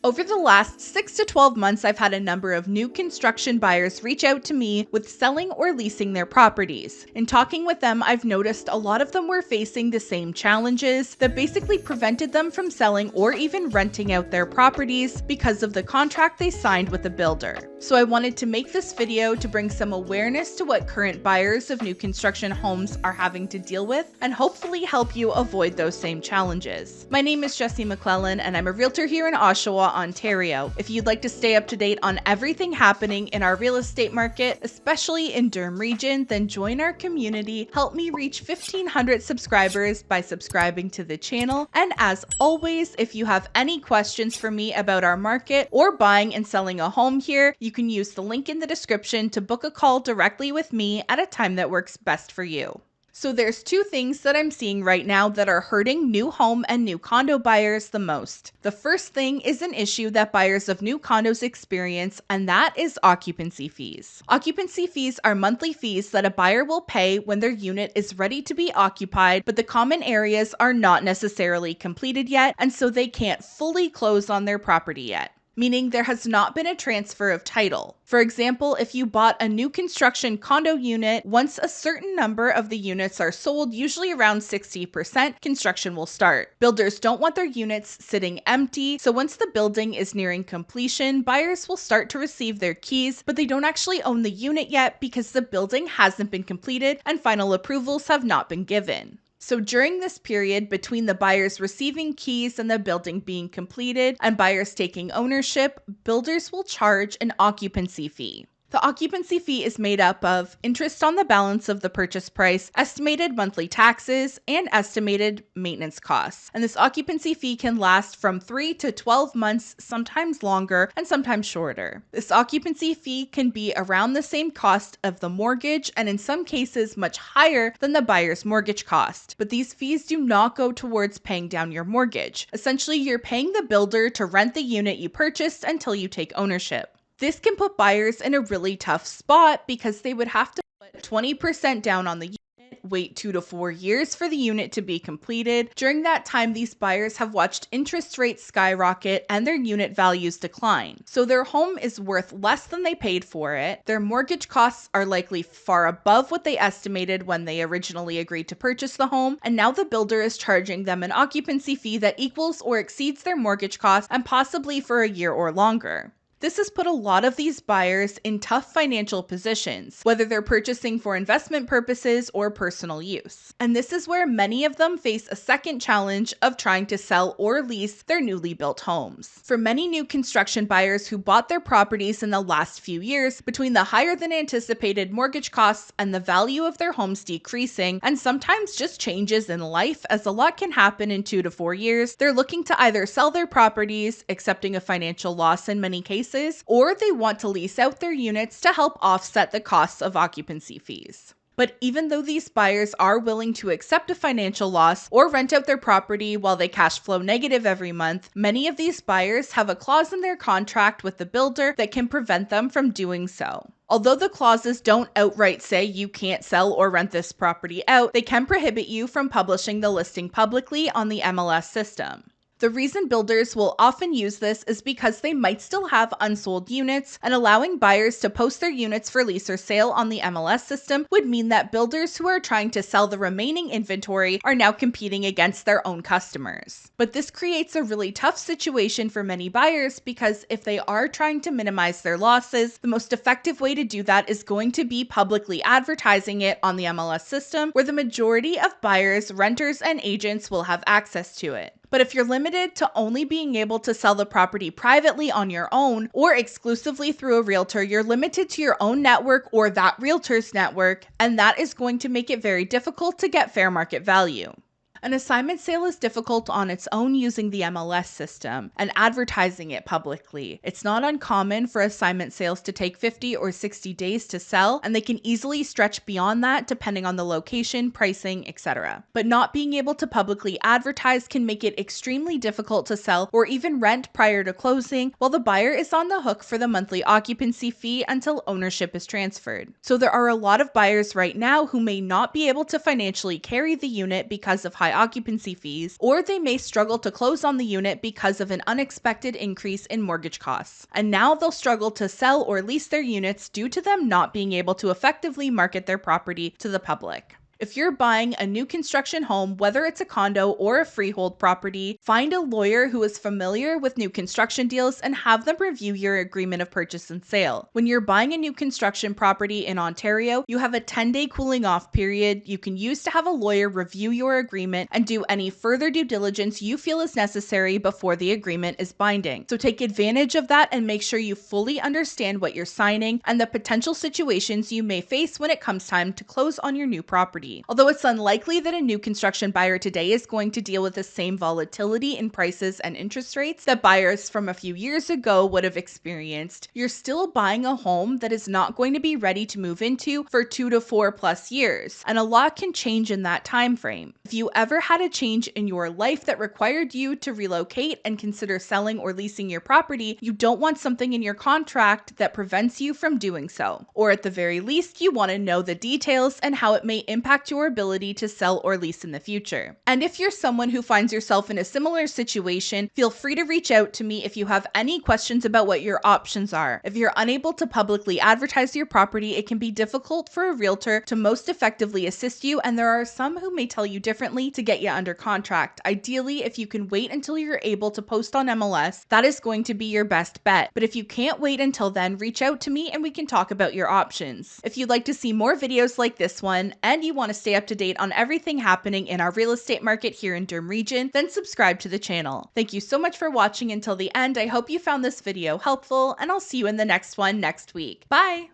Over the last 6 to 12 months, I've had a number of new construction buyers reach out to me with selling or leasing their properties. In talking with them, I've noticed a lot of them were facing the same challenges that basically prevented them from selling or even renting out their properties because of the contract they signed with the builder. So I wanted to make this video to bring some awareness to what current buyers of new construction homes are having to deal with and hopefully help you avoid those same challenges. My name is Jessie McClellan and I'm a realtor here in Oshawa, Ontario. If you'd like to stay up to date on everything happening in our real estate market, especially in Durham region, then join our community. Help me reach 1,500 subscribers by subscribing to the channel. And as always, if you have any questions for me about our market or buying and selling a home here, you can use the link in the description to book a call directly with me at a time that works best for you. So there's two things that I'm seeing right now that are hurting new home and new condo buyers the most. The first thing is an issue that buyers of new condos experience, and that is occupancy fees. Occupancy fees are monthly fees that a buyer will pay when their unit is ready to be occupied, but the common areas are not necessarily completed yet, and so they can't fully close on their property yet, meaning there has not been a transfer of title. For example, if you bought a new construction condo unit, once a certain number of the units are sold, usually around 60%, construction will start. Builders don't want their units sitting empty, so once the building is nearing completion, buyers will start to receive their keys, but they don't actually own the unit yet because the building hasn't been completed and final approvals have not been given. So during this period between the buyers receiving keys and the building being completed and buyers taking ownership, builders will charge an occupancy fee. The occupancy fee is made up of interest on the balance of the purchase price, estimated monthly taxes, and estimated maintenance costs. And this occupancy fee can last from 3 to 12 months, sometimes longer and sometimes shorter. This occupancy fee can be around the same cost of the mortgage and in some cases much higher than the buyer's mortgage cost. But these fees do not go towards paying down your mortgage. Essentially, you're paying the builder to rent the unit you purchased until you take ownership. This can put buyers in a really tough spot because they would have to put 20% down on the unit, wait 2 to 4 years for the unit to be completed. During that time, these buyers have watched interest rates skyrocket and their unit values decline. So their home is worth less than they paid for it. Their mortgage costs are likely far above what they estimated when they originally agreed to purchase the home. And now the builder is charging them an occupancy fee that equals or exceeds their mortgage costs and possibly for a year or longer. This has put a lot of these buyers in tough financial positions, whether they're purchasing for investment purposes or personal use. And this is where many of them face a second challenge of trying to sell or lease their newly built homes. For many new construction buyers who bought their properties in the last few years, between the higher than anticipated mortgage costs and the value of their homes decreasing, and sometimes just changes in life, as a lot can happen in 2 to 4 years, they're looking to either sell their properties, accepting a financial loss in many cases, or they want to lease out their units to help offset the costs of occupancy fees. But even though these buyers are willing to accept a financial loss or rent out their property while they cash flow negative every month, many of these buyers have a clause in their contract with the builder that can prevent them from doing so. Although the clauses don't outright say you can't sell or rent this property out, they can prohibit you from publishing the listing publicly on the MLS system. The reason builders will often use this is because they might still have unsold units, and allowing buyers to post their units for lease or sale on the MLS system would mean that builders who are trying to sell the remaining inventory are now competing against their own customers. But this creates a really tough situation for many buyers because if they are trying to minimize their losses, the most effective way to do that is going to be publicly advertising it on the MLS system, where the majority of buyers, renters, and agents will have access to it. But if you're limited to only being able to sell the property privately on your own or exclusively through a realtor, you're limited to your own network or that realtor's network, and that is going to make it very difficult to get fair market value. An assignment sale is difficult on its own using the MLS system and advertising it publicly. It's not uncommon for assignment sales to take 50 or 60 days to sell, and they can easily stretch beyond that depending on the location, pricing, etc. But not being able to publicly advertise can make it extremely difficult to sell or even rent prior to closing, while the buyer is on the hook for the monthly occupancy fee until ownership is transferred. So there are a lot of buyers right now who may not be able to financially carry the unit because of high high occupancy fees, or they may struggle to close on the unit because of an unexpected increase in mortgage costs. And now they'll struggle to sell or lease their units due to them not being able to effectively market their property to the public. If you're buying a new construction home, whether it's a condo or a freehold property, find a lawyer who is familiar with new construction deals and have them review your agreement of purchase and sale. When you're buying a new construction property in Ontario, you have a 10-day cooling off period you can use to have a lawyer review your agreement and do any further due diligence you feel is necessary before the agreement is binding. So take advantage of that and make sure you fully understand what you're signing and the potential situations you may face when it comes time to close on your new property. Although it's unlikely that a new construction buyer today is going to deal with the same volatility in prices and interest rates that buyers from a few years ago would have experienced, you're still buying a home that is not going to be ready to move into for 2 to 4+ years, and a lot can change in that time frame. If you ever had a change in your life that required you to relocate and consider selling or leasing your property, you don't want something in your contract that prevents you from doing so. Or at the very least, you want to know the details and how it may impact your ability to sell or lease in the future. And if you're someone who finds yourself in a similar situation, feel free to reach out to me if you have any questions about what your options are. If you're unable to publicly advertise your property, it can be difficult for a realtor to most effectively assist you, and there are some who may tell you differently to get you under contract. Ideally, if you can wait until you're able to post on MLS, that is going to be your best bet. But if you can't wait until then, reach out to me and we can talk about your options. If you'd like to see more videos like this one and you want to stay up to date on everything happening in our real estate market here in Durham region, then subscribe to the channel. Thank you so much for watching until the end. I hope you found this video helpful, and I'll see you in the next one next week. Bye!